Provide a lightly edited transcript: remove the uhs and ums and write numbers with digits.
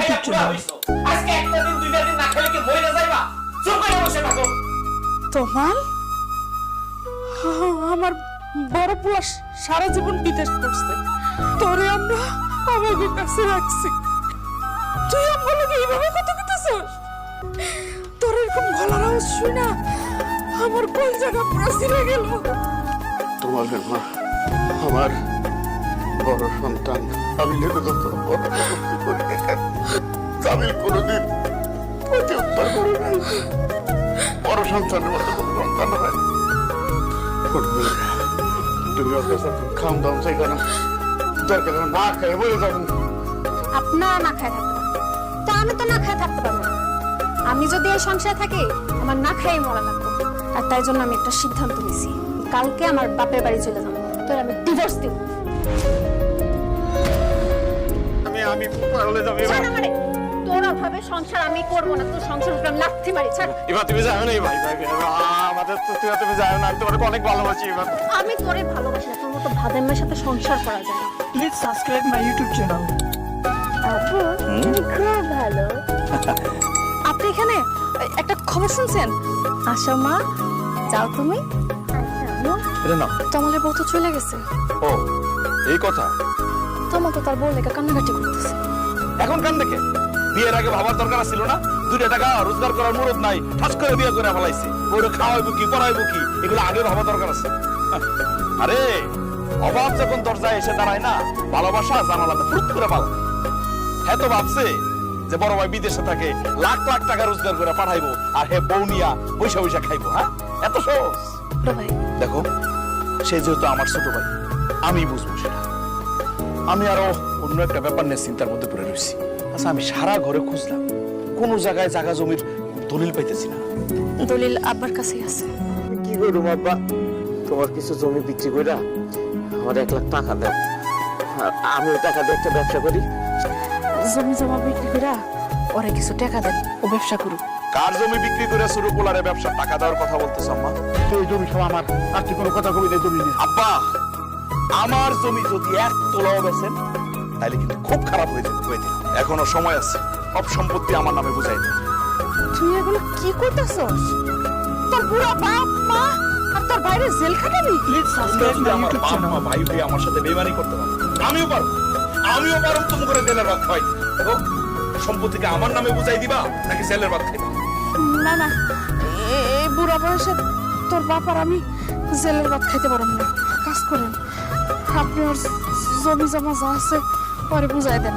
YouTube channel. আজকে একটা দিন দুইটা দিন না খেলে কি মরে যাইবা? চুপ করে বসে থাকো। তোমার আমার বড় পোলা সারা জীবন বিদেশ করছে, তোরে আমরা আমাদের কাছে রাখছি, তুই আমার লগে এইভাবে কথা কইতেছস? তোর এরকম গলার আওয়াজ শুই না আমার কোন জায়গা পুরো ছিঁড়ে গেল। তোমার মা আমার বড় সন্তান, আমি যত বড় করতে করি আমি কোনোদিন প্রতি উত্তর করি নাই। বড় সন্তানের মতো কোনো সন্তান হয়। তুমি ওর কাছে খাম দাম চাইবে না, দরকার না খেয়ে বলে যাবেন। আপনারা না খায় থাকতে পারেন, তা আমি তো না খায় থাকতে পারবো না। আমি যদি এই সংসারে থাকি আমার না খাই মরা লাগবে। আর তাই জন্য আমি একটা সিদ্ধান্ত নিছি, কালকে আমার বাপের বাড়ি চলে যাবো, তোর আমি ডিভোর্স দিব। আমি পাগলে যাবো। মানে তোর অভাবে সংসার আমি করবো না, তোর সংসার উপর আমি লাথি মারি। ছাড়। এবার তুমি যাও না ভাই, আমাদের তো তুমি যাও না, আমি তোমাকে অনেক ভালোবাসি। এবার আমি তোরে ভালোবাসি না, তোর মতো ভাদেমের সাথে সংসার করা যায় না। Please subscribe my YouTube channel. আপু তুমি খুব ভালো। আপনি এখানে একটা খবর শুনছেন? আশা মা যাও তুমি। এটা না। তোমাদের বউ তো চলে গেছে। ও এই কথা, তোমার তো তার বউ লেগে কান্নাকাটি করতেছে। এখন কান দেখে বিয়ের আগে ভাবার দরকার ছিল না? 2 টাকা রোজগার করার মুরদ নাই, ঠাস করে বিয়ে করে ফেলাইছে। ওরে খাওয়াইবো কি পড়াইবো কি এগুলো আগে ভাবা দরকার আছে। আরে অভাব যখন দরজায় এসে দাঁড়ায় না, ভালোবাসা জানালাতে ফুট করে পালা। হ্যাঁ তো ভাবছে যে বড় ভাই বিদেশে থাকে, লাখ লাখ টাকা রোজগার করে পাঠাইবো, আর হে বউ নিয়া বৈশা বৈশা খাইবো। হ্যাঁ এত সহজ? ভাই দেখো সে যেহেতু আমার ছোট ভাই, আমি বুঝবো সেটা। আমি আরো অন্য একটা ব্যাপার নিয়ে চিন্তার মধ্যে পড়ে রয়েছি। আচ্ছা আমি সারা ঘরে খুঁজলাম, কোন জায়গায় জায়গা জমির দলিল পাইতেছি না। দলিল আব্বার কাছেই আছে। কি করব আব্বা? তোমার কিছু জমি বিক্রি কইরা আমার 1 লাখ টাকা দাও, আর আমি ওই টাকা দিয়ে একটা ব্যবসা করি। জমি জমা বিক্রি করে ওরে কিছু টাকা দেন, ও ব্যবসা করুক। কার জমি বিক্রি করে শুরু পোলারে ব্যবসা টাকা দেওয়ার কথা বলতেছ আম্মা? এই জমি সব আমার, আর তুই কোনো কথা কবি না জমি নিয়ে। আব্বা আমার জমি যদি 1 তোলাও বেচেন তাহলে কিন্তু খুব খারাপ হয়ে যাবে। এখনো সময় আছে, সব সম্পত্তি আমার নামে বুঝাই দেন। তুই এগুলো কি করতেছস? তোর বুড়া বাপ মা আর তোর বাইরে জেল খাটাবি? Please subscribe my আমার YouTube বাপ channel. মা ভাই ভাই আমার সাথে বেইমানি করতে পারো, আমিও পারবো। আমিও পারবো তুমি করে জেলের ভাত খাই। দেখো সম্পত্তিকে আমার নামে বুঝাই দিবা নাকি জেলের ভাত খাইবা? না না, এই বুড়া বয়সে তোর বাপ আর আমি জেলের ভাত খাইতে পারব না। কাজ করেন, আপনি ওর জমি জমা যা আছে পরে বুঝাই দেন।